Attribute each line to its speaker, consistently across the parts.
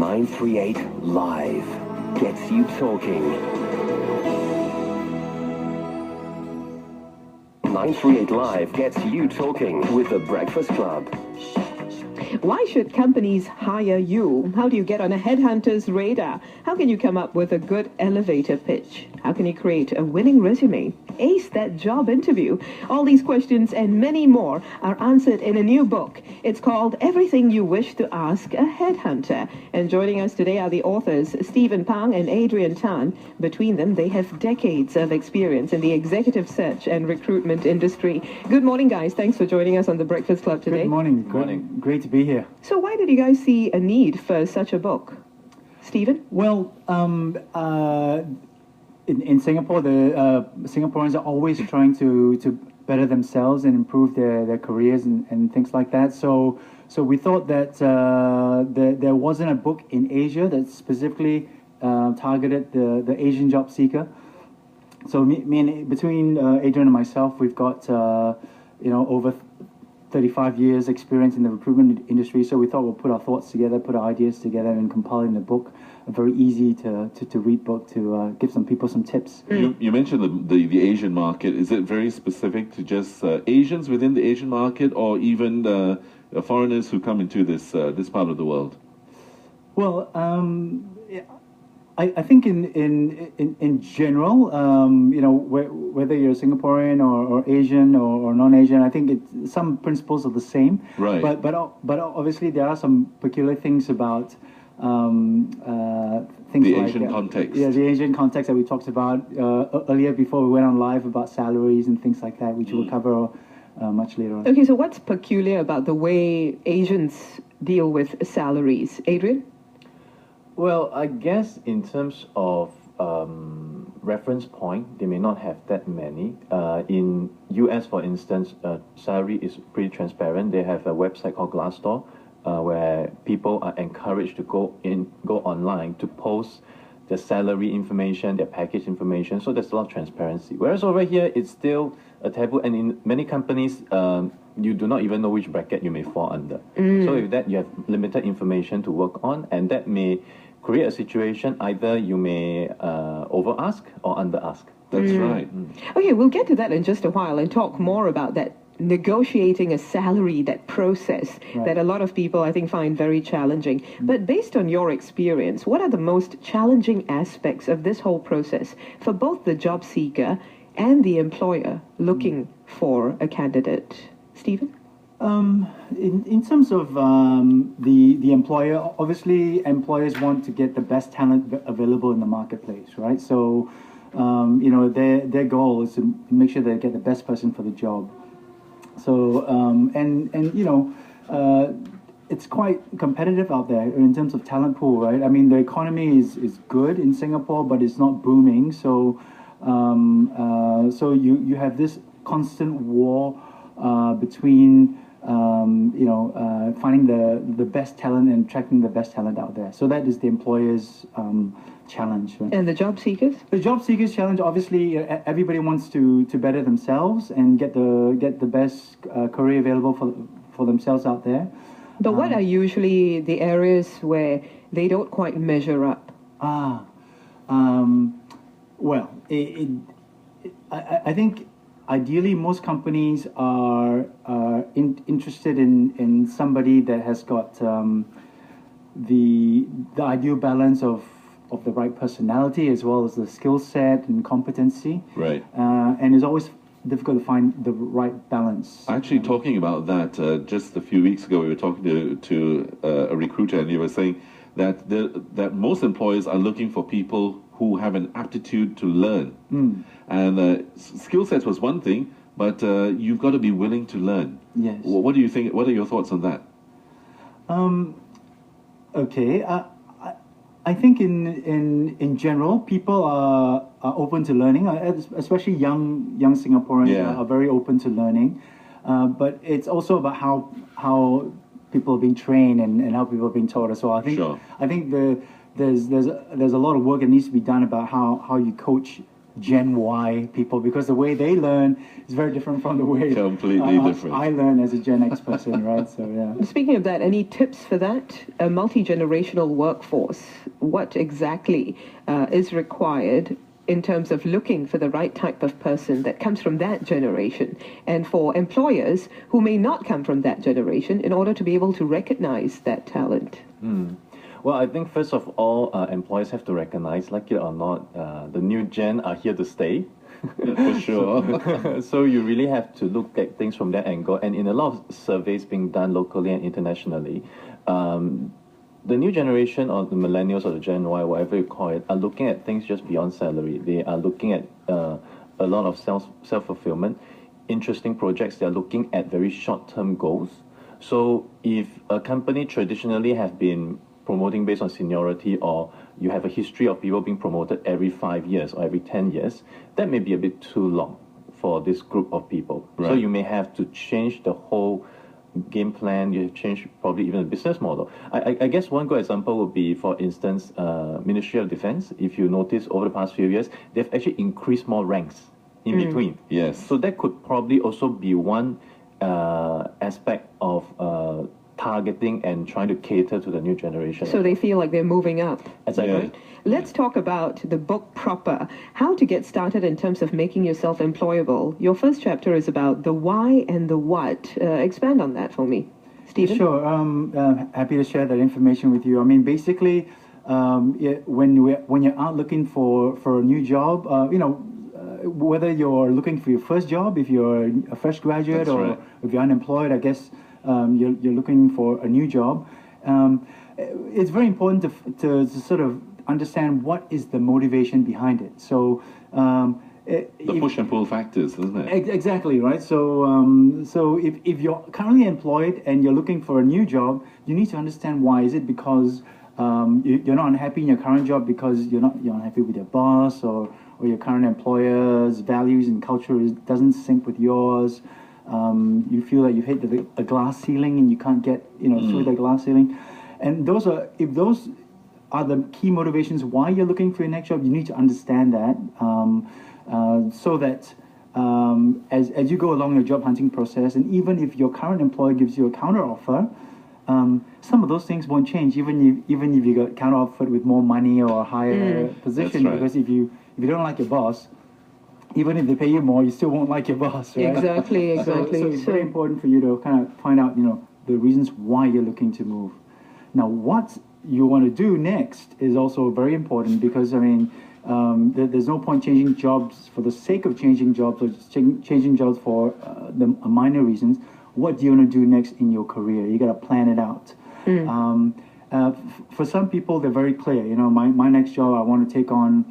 Speaker 1: 938 Live gets you talking. 938 Live gets you talking with the Breakfast Club.
Speaker 2: Why should companies hire you? How do you get on a headhunter's radar? How can you come up with a good elevator pitch? How can you create a winning resume? Ace that job interview? All these questions and many more are answered in a new book. It's called Everything You Wish to Ask a Headhunter. And joining us today are the authors, Stephen Pang and Adrian Tan. Between them, they have decades of experience in the executive search and recruitment industry. Good morning, guys. Thanks for joining us on the Breakfast Club today.
Speaker 3: Good morning. Good morning. Great to be here.
Speaker 2: So why did you guys see a need for such a book? Stephen?
Speaker 3: Well, in Singapore, the Singaporeans are always trying to better themselves and improve their careers and things like that. So we thought that there wasn't a book in Asia that specifically targeted the Asian job seeker. So between Adrian and myself, we've got over 35 years experience in the recruitment industry, so we thought we'll put our thoughts together, put our ideas together, and compile in a book, a very easy to read book to give some people some tips.
Speaker 4: You mentioned the Asian market. Is it very specific to just Asians within the Asian market, or even the foreigners who come into this part of the world?
Speaker 3: Well, I think in general, whether you're Singaporean or Asian or non-Asian, I think some principles are the same.
Speaker 4: Right.
Speaker 3: But obviously there are some peculiar things about things
Speaker 4: the
Speaker 3: like
Speaker 4: Asian context.
Speaker 3: Yeah, the Asian context that we talked about earlier before we went on live about salaries and things like that, which we'll cover much later on.
Speaker 2: Okay, so what's peculiar about the way Asians deal with salaries? Adrian?
Speaker 5: Well, I guess in terms of reference point, they may not have that many. In US, for instance, salary is pretty transparent. They have a website called Glassdoor, where people are encouraged to go online to post their salary information, their package information. So there's a lot of transparency. Whereas over here, it's still a taboo, and in many companies, you do not even know which bracket you may fall under. So with that, you have limited information to work on, and that may create a situation either you may over-ask or under-ask.
Speaker 4: That's right.
Speaker 2: Okay, we'll get to that in just a while and talk more about that negotiating a salary, that process that a lot of people, I think, find very challenging. But based on your experience, what are the most challenging aspects of this whole process for both the job seeker and the employer looking for a candidate? Stephen?
Speaker 3: In terms of the employer, obviously employers want to get the best talent available in the marketplace, right? So, their goal is to make sure they get the best person for the job. So, it's quite competitive out there in terms of talent pool, right? I mean, the economy is good in Singapore, but it's not booming. So, you have this constant war between finding the best talent and attracting the best talent out there. So that is the employer's challenge. Right?
Speaker 2: And the job seekers?
Speaker 3: The job seekers' challenge, obviously, everybody wants to better themselves and get the best career available for themselves out there.
Speaker 2: But what are usually the areas where they don't quite measure up?
Speaker 3: Well, I think ideally most companies are interested in somebody that has got the ideal balance of the right personality as well as the skill set and competency.
Speaker 4: Right.
Speaker 3: And it's always difficult to find the right balance.
Speaker 4: Actually, talking about that, just a few weeks ago, we were talking to a recruiter, and he was saying that that most employers are looking for people who have an aptitude to learn. And skill sets was one thing, but you've got to be willing to learn.
Speaker 3: Yes.
Speaker 4: What do you think? What are your thoughts on that?
Speaker 3: Okay. I think in general, people are open to learning, especially young Singaporeans are very open to learning. But it's also about how people are being trained and how people are being taught as well. I think there's a lot of work that needs to be done about how you coach Gen Y people, because the way they learn is very different from the way
Speaker 4: Completely different.
Speaker 3: I learn as a Gen X person, right? So yeah.
Speaker 2: Speaking of that, any tips for that? A multi-generational workforce. What exactly is required in terms of looking for the right type of person that comes from that generation, and for employers who may not come from that generation, in order to be able to recognize that talent?
Speaker 5: Well, I think first of all, employers have to recognize, like it or not, the new gen are here to stay.
Speaker 4: For sure.
Speaker 5: So you really have to look at things from that angle. And in a lot of surveys being done locally and internationally, the new generation, or the millennials or the Gen Y, whatever you call it, are looking at things just beyond salary. They are looking at a lot of self-fulfillment, interesting projects. They are looking at very short-term goals. So if a company traditionally have been promoting based on seniority, or you have a history of people being promoted every 5 years or every 10 years, that may be a bit too long for this group of people.
Speaker 4: Right.
Speaker 5: So you may have to change the whole game plan. You have changed probably even the business model. I guess one good example would be, for instance, Ministry of Defense. If you notice over the past few years, they've actually increased more ranks in between.
Speaker 4: Yes.
Speaker 5: So that could probably also be one aspect of targeting and trying to cater to the new generation.
Speaker 2: So they feel like they're moving up.
Speaker 5: Exactly.
Speaker 4: Yeah.
Speaker 2: Let's talk about the book proper. How to get started in terms of making yourself employable. Your first chapter is about the why and the what. Expand on that for me, Stephen.
Speaker 3: Sure. Happy to share that information with you. I mean, basically, when you're out looking for a new job, whether you're looking for your first job, if you're a fresh graduate,
Speaker 4: That's
Speaker 3: or
Speaker 4: right.
Speaker 3: if you're unemployed, I guess you're looking for a new job. It's very important to sort of understand what is the motivation behind it. So
Speaker 4: The push and pull factors, isn't it?
Speaker 3: Exactly, right? So if you're currently employed and you're looking for a new job, you need to understand why. Is it because you're not unhappy in your current job because you're unhappy with your boss, or your current employer's values and culture doesn't sync with yours? You feel like you've hit the glass ceiling and you can't get through the glass ceiling. And if those are the key motivations why you're looking for your next job, you need to understand that, so that as you go along your job hunting process, and even if your current employer gives you a counter offer, some of those things won't change, even if you got counter offered with more money or a higher position.
Speaker 4: That's right.
Speaker 3: Because if you don't like your boss, even if they pay you more, you still won't like your boss, right?
Speaker 2: Exactly.
Speaker 3: So it's very important for you to kind of find out, the reasons why you're looking to move. Now, what you want to do next is also very important, because, I mean, there's no point changing jobs for the sake of changing jobs, or just changing jobs for the minor reasons. What do you want to do next in your career? You got to plan it out. For some people, they're very clear. My next job, I want to take on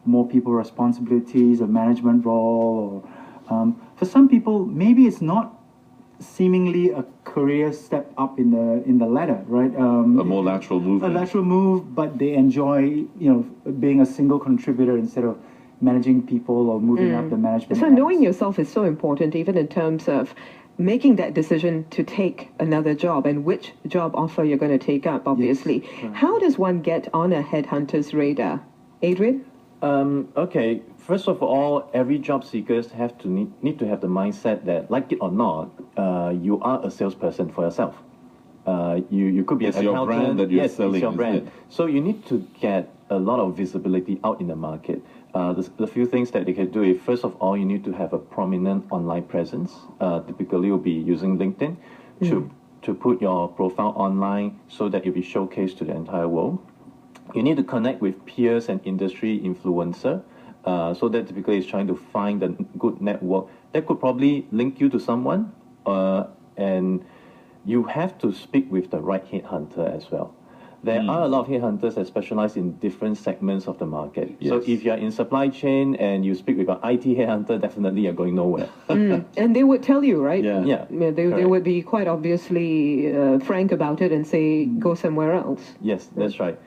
Speaker 3: more people responsibilities, a management role, or for some people, maybe it's not seemingly a career step up in the ladder, right?
Speaker 4: A more lateral
Speaker 3: A
Speaker 4: movement.
Speaker 3: lateral move, but they enjoy, being a single contributor instead of managing people or moving up the management.
Speaker 2: So
Speaker 3: ranks.
Speaker 2: knowing yourself is so important, even in terms of making that decision to take another job and which job offer you're going to take up, obviously.
Speaker 3: Yes.
Speaker 2: How does one get on a headhunter's radar? Adrian?
Speaker 5: Okay, first of all, every job seekers need to have the mindset that, like it or not, you are a salesperson for yourself. You could be
Speaker 4: It's
Speaker 5: an
Speaker 4: your
Speaker 5: accountant.
Speaker 4: brand that you're
Speaker 5: Yes,
Speaker 4: selling,
Speaker 5: it's your
Speaker 4: isn't
Speaker 5: brand.
Speaker 4: it?
Speaker 5: So you need to get a lot of visibility out in the market. The few things that they can do is, first of all, you need to have a prominent online presence. Typically, you'll be using LinkedIn to put your profile online so that you'll be showcased to the entire world. You need to connect with peers and industry influencer. So that typically is trying to find a good network that could probably link you to someone. And you have to speak with the right headhunter as well. There are a lot of headhunters that specialize in different segments of the market. So
Speaker 4: Yes.
Speaker 5: if you're in supply chain and you speak with an IT headhunter, definitely you're going nowhere.
Speaker 2: And they would tell you, right?
Speaker 4: Yeah.
Speaker 5: Yeah,
Speaker 2: They
Speaker 5: correct.
Speaker 2: would be quite obviously frank about it and say, go somewhere else.
Speaker 5: Yes, that's right.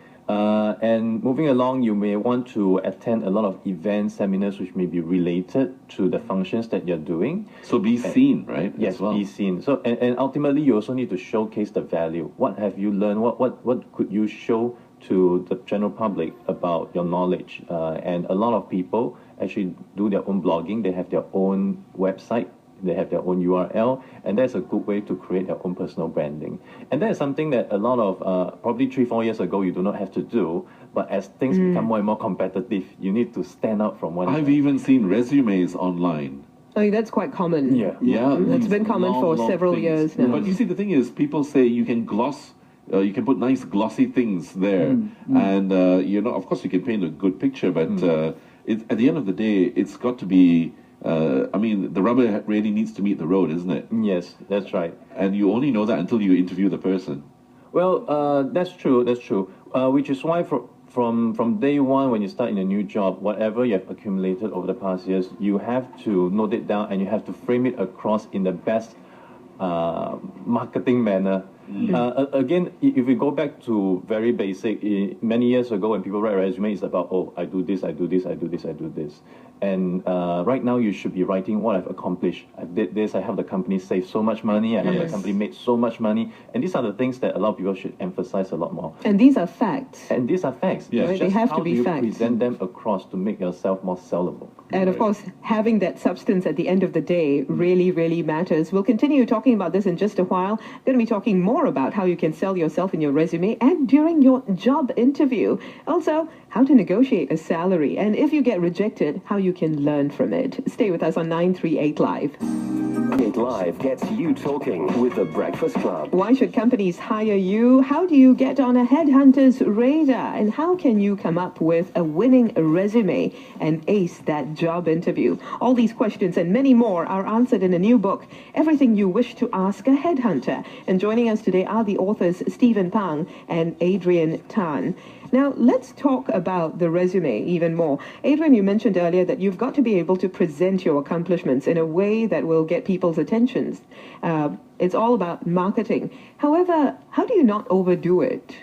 Speaker 5: And moving along, you may want to attend a lot of events, seminars, which may be related to the functions that you're doing.
Speaker 4: So be seen, right?
Speaker 5: Yes,
Speaker 4: as well.
Speaker 5: be seen. So, and ultimately, you also need to showcase the value. What have you learned? What could you show to the general public about your knowledge. And a lot of people actually do their own blogging. They have their own website. They have their own URL, and that's a good way to create their own personal branding. And that is something that a lot of, probably 3-4 years ago, you do not have to do. But as things become more and more competitive, you need to stand out from one
Speaker 4: I've
Speaker 5: another.
Speaker 4: even seen resumes online.
Speaker 2: I mean, that's quite common.
Speaker 5: Yeah.
Speaker 4: Yeah,
Speaker 2: It's
Speaker 4: these
Speaker 2: been common for
Speaker 4: long
Speaker 2: several
Speaker 4: things.
Speaker 2: years now.
Speaker 4: But you see, the thing is, people say you can gloss, you can put nice glossy things there, and of course, you can paint a good picture. But at the end of the day, it's got to be. The rubber really needs to meet the road, isn't it?
Speaker 5: Yes, that's right.
Speaker 4: And you only know that until you interview the person.
Speaker 5: Well, that's true. That's true. Which is why from day one, when you start in a new job, whatever you have accumulated over the past years, you have to note it down and you have to frame it across in the best marketing manner. Again, if we go back to very basic, many years ago when people write resume, it's about, oh, I do this, I do this, I do this, I do this. And right now you should be writing what I've accomplished. I did this, I helped the company save so much money, I helped the company make so much money. And these are the things that a lot of people should emphasize a lot more.
Speaker 2: And these are facts.
Speaker 5: And these are facts.
Speaker 4: Yes.
Speaker 5: It's
Speaker 2: They
Speaker 5: just
Speaker 2: have to
Speaker 5: how
Speaker 2: be
Speaker 5: do you
Speaker 2: facts.
Speaker 5: present them across to make yourself more sellable.
Speaker 2: And of course, having that substance at the end of the day really, really matters. We'll continue talking about this in just a while. We're going to be talking more about how you can sell yourself in your resume and during your job interview. Also, how to negotiate a salary. And if you get rejected, how you can learn from it. Stay with us on 938 Live.
Speaker 1: It Live gets you talking with the Breakfast Club.
Speaker 2: Why should companies hire you? How do you get on a headhunter's radar? And how can you come up with a winning resume and ace that job interview? All these questions and many more are answered in a new book, Everything You Wish to Ask a Headhunter. And joining us today are the authors Stephen Pang and Adrian Tan. Now, let's talk about the resume even more. Adrian, you mentioned earlier that you've got to be able to present your accomplishments in a way that will get people's attentions. It's all about marketing. However, how do you not overdo it?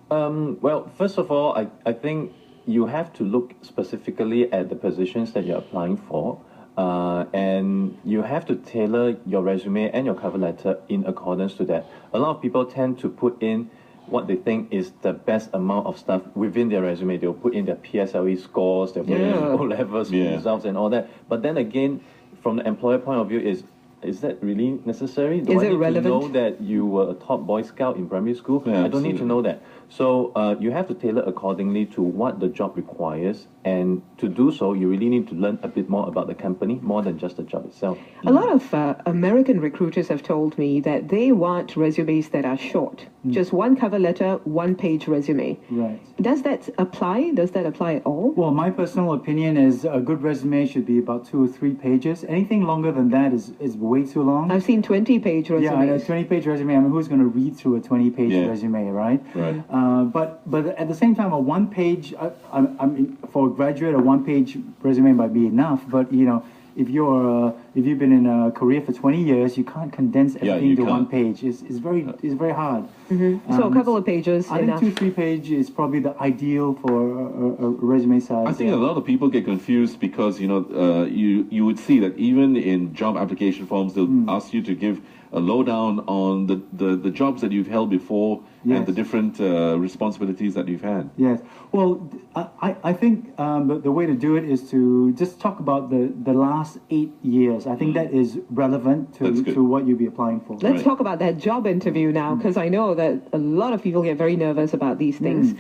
Speaker 5: Well, first of all, I think you have to look specifically at the positions that you're applying for. And you have to tailor your resume and your cover letter in accordance to that. A lot of people tend to put in what they think is the best amount of stuff within their resume. They'll put in their PSLE scores, they'll put in O-levels results and all that. But then again, from the employer point of view, is that really necessary? Do
Speaker 2: Is
Speaker 5: I
Speaker 2: it
Speaker 5: need
Speaker 2: relevant?
Speaker 5: to know that you were a top Boy Scout in primary school?
Speaker 4: Yeah,
Speaker 5: I don't need to know that. So you have to tailor accordingly to what the job requires. And to do so, you really need to learn a bit more about the company, more than just the job itself.
Speaker 2: A lot of American recruiters have told me that they want resumes that are short. Just one cover letter, one-page resume.
Speaker 3: Right.
Speaker 2: Does that apply? Does that apply at all?
Speaker 3: Well, my personal opinion is a good resume should be about 2 or 3 pages. Anything longer than that is way too long.
Speaker 2: I've seen 20-page resumes.
Speaker 3: Yeah, a 20-page resume. I mean, who's going to read through a 20-page resume, right?
Speaker 4: Right.
Speaker 3: But at the same time, a one-page, I mean, for a graduate, a one-page resume might be enough. But if you've been in a career for 20 years, you can't condense everything
Speaker 4: you
Speaker 3: to one
Speaker 4: can't.
Speaker 3: page. It's very hard.
Speaker 2: So a couple of pages
Speaker 3: I
Speaker 2: enough.
Speaker 3: think 2-3 page is probably the ideal for a resume size.
Speaker 4: I think a lot of people get confused because you would see that even in job application forms they'll ask you to give a lowdown on the jobs that you've held before and the different responsibilities that you've had.
Speaker 3: Yes. Well, I think the way to do it is to just talk about the last 8 years. I think that is relevant to what you'll be applying for.
Speaker 2: Let's talk about that job interview now, because I know that a lot of people get very nervous about these things.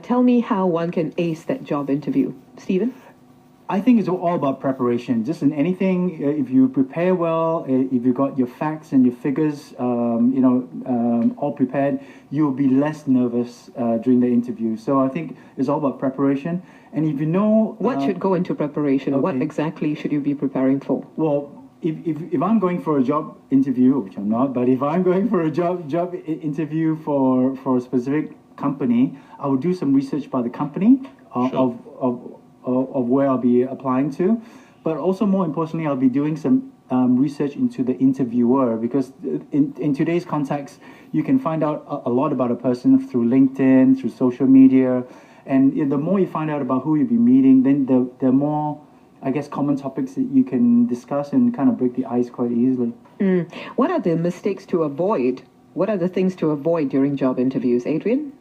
Speaker 2: Tell me how one can ace that job interview. Stephen?
Speaker 3: I think it's all about preparation. Just in anything, if you prepare well, if you got your facts and your figures, all prepared, you'll be less nervous during the interview. So I think it's all about preparation. And if you know
Speaker 2: What should go into preparation? What
Speaker 3: okay.
Speaker 2: exactly should you be preparing for?
Speaker 3: well, if I'm going for a job interview, which I'm not, but if I'm going for a job interview for a specific company, I will do some research by the company of where I'll be applying to, but also more importantly, I'll be doing some research into the interviewer, because in today's context, you can find out a lot about a person through LinkedIn, through social media, and the more you find out about who you'll be meeting, then the more, I guess, common topics that you can discuss and kind of break the ice quite easily.
Speaker 2: What are the mistakes to avoid? What are the things to avoid during job interviews, Adrian?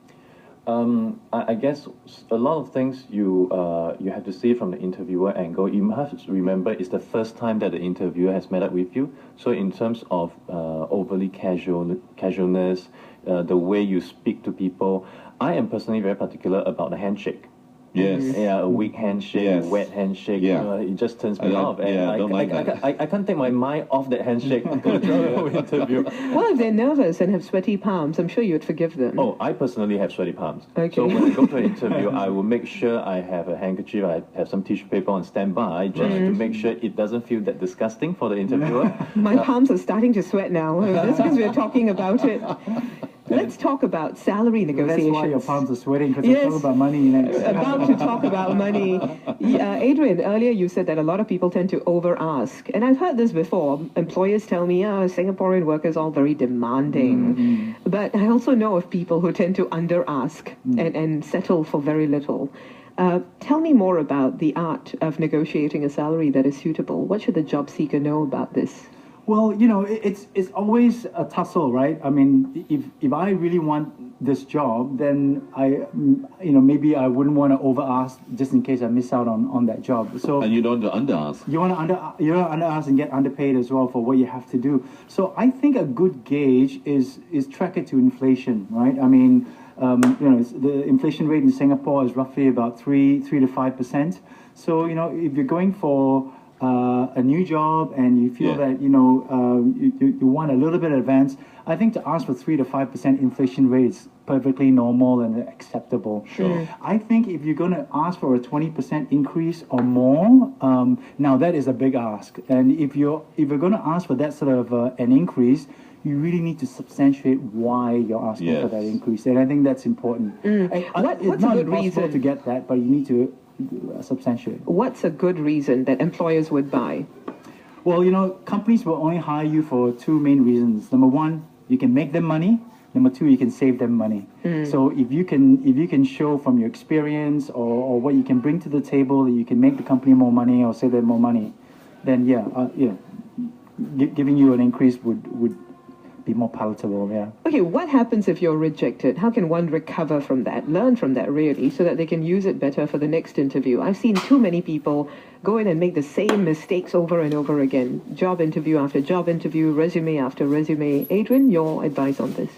Speaker 5: I guess a lot of things you have to see from the interviewer angle. You must remember it's the first time that the interviewer has met up with you. So in terms of overly casualness, the way you speak to people, I am personally very particular about the handshake.
Speaker 4: Yes.
Speaker 5: Yeah, a weak handshake,
Speaker 4: Yes.
Speaker 5: a wet handshake.
Speaker 4: Yeah.
Speaker 5: It just turns me
Speaker 4: I don't-
Speaker 5: off. And
Speaker 4: yeah, I don't like that.
Speaker 5: I can't take my mind off that handshake during the whole interview.
Speaker 2: Well, if they're nervous and have sweaty palms, I'm sure you'd forgive them.
Speaker 5: Oh, I personally have sweaty palms.
Speaker 2: Okay.
Speaker 5: So when I go to an interview, I will make sure I have a handkerchief, I have some tissue paper on standby, just to make sure it doesn't feel that disgusting for the interviewer.
Speaker 2: My palms are starting to sweat now. That's because we're talking about it. Let's talk about salary
Speaker 3: That's
Speaker 2: negotiations.
Speaker 3: why your palms are sweating, because
Speaker 2: Yes.
Speaker 3: we're talking about money next.
Speaker 2: About to talk about money. Adrian, earlier you said that a lot of people tend to over-ask. And I've heard this before. Employers tell me, Singaporean workers are all very demanding. But I also know of people who tend to under-ask and settle for very little. Tell me more about the art of negotiating a salary that is suitable. What should the job seeker know about this?
Speaker 3: Well, it's always a tussle, right? I mean, if I really want this job, then maybe I wouldn't want to over ask just in case I miss out on that job. So
Speaker 4: And you don't under ask.
Speaker 3: you want to under ask and get underpaid as well for what you have to do. So I think a good gauge is track it to inflation, right? I mean, the inflation rate in Singapore is roughly about 3 to 5%. So if you're going for a new job and you feel that you want a little bit of advance, I think to ask for 3 to 5% inflation rate is perfectly normal and acceptable.
Speaker 4: Sure.
Speaker 3: I think if you're going to ask for a 20% increase or more, now that is a big ask. And if you're going to ask for that sort of an increase, you really need to substantiate why you're asking for that increase. And I think that's important.
Speaker 2: What's
Speaker 3: It's
Speaker 2: a
Speaker 3: not
Speaker 2: good
Speaker 3: impossible
Speaker 2: reason?
Speaker 3: to get that, but you need to substantiate.
Speaker 2: What's a good reason that employers would buy?
Speaker 3: Well, companies will only hire you for two main reasons. Number one, you can make them money. Number two, you can save them money. So if you can show from your experience or what you can bring to the table that you can make the company more money or save them more money, then giving you an increase would be more palatable. Yeah.
Speaker 2: Okay, what happens if you're rejected? How can one recover from that, learn from that really, so that they can use it better for the next interview? I've seen too many people go in and make the same mistakes over and over again. Job interview after job interview, resume after resume. Adrian, your advice on this?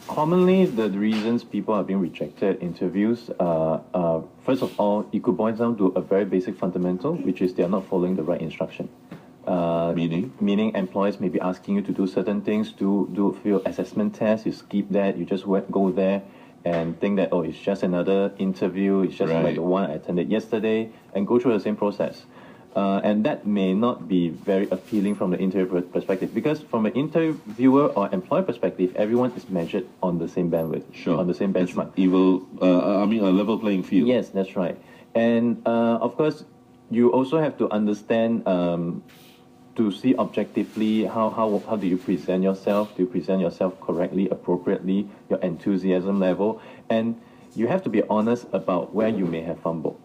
Speaker 5: Commonly, the reasons people are being rejected in interviews, first of all, it could boil down to a very basic fundamental, which is they are not following the right instruction. Meaning employers may be asking you to do certain things, do a few assessment tests, you skip that, you just go there and think that, it's just another interview, it's just like the one I attended yesterday, and go through the same process. And that may not be very appealing from the interviewer perspective, because from an interviewer or employer perspective, everyone is measured on the same bandwidth, on the same benchmark.
Speaker 4: A level playing field.
Speaker 5: Yes, that's right. And of course, you also have to understand to see objectively how do you present yourself? Do you present yourself correctly, appropriately, your enthusiasm level? And you have to be honest about where you may have fumbled.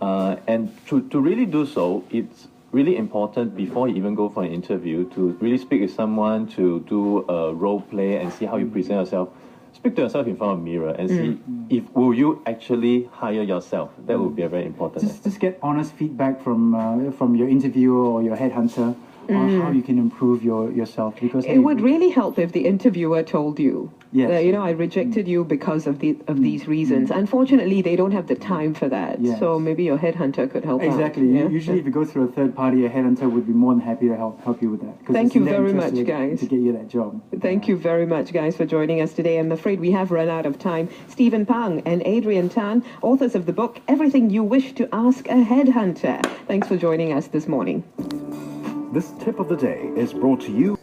Speaker 5: And to really do so, it's really important before you even go for an interview to really speak with someone, to do a role play and see how you present yourself. Speak to yourself in front of a mirror and see will you actually hire yourself. That would be a very important thing.
Speaker 3: Just get honest feedback from your interviewer or your headhunter on how you can improve yourself, because
Speaker 2: It would really help if the interviewer told you,
Speaker 3: Yes.
Speaker 2: I rejected you because of these reasons. Unfortunately, they don't have the time for that.
Speaker 3: Yes.
Speaker 2: So maybe your headhunter could help
Speaker 3: Exactly.
Speaker 2: out. Yeah?
Speaker 3: Usually, if you go through a third party, a headhunter would be more than happy to help you with that. 'Cause
Speaker 2: Thank
Speaker 3: it's
Speaker 2: you
Speaker 3: in their
Speaker 2: very
Speaker 3: interest
Speaker 2: much, guys.
Speaker 3: to get you that job.
Speaker 2: Thank you very much, guys, for joining us today. I'm afraid we have run out of time. Stephen Pang and Adrian Tan, authors of the book, Everything You Wish to Ask a Headhunter. Thanks for joining us this morning.
Speaker 1: This tip of the day is brought to you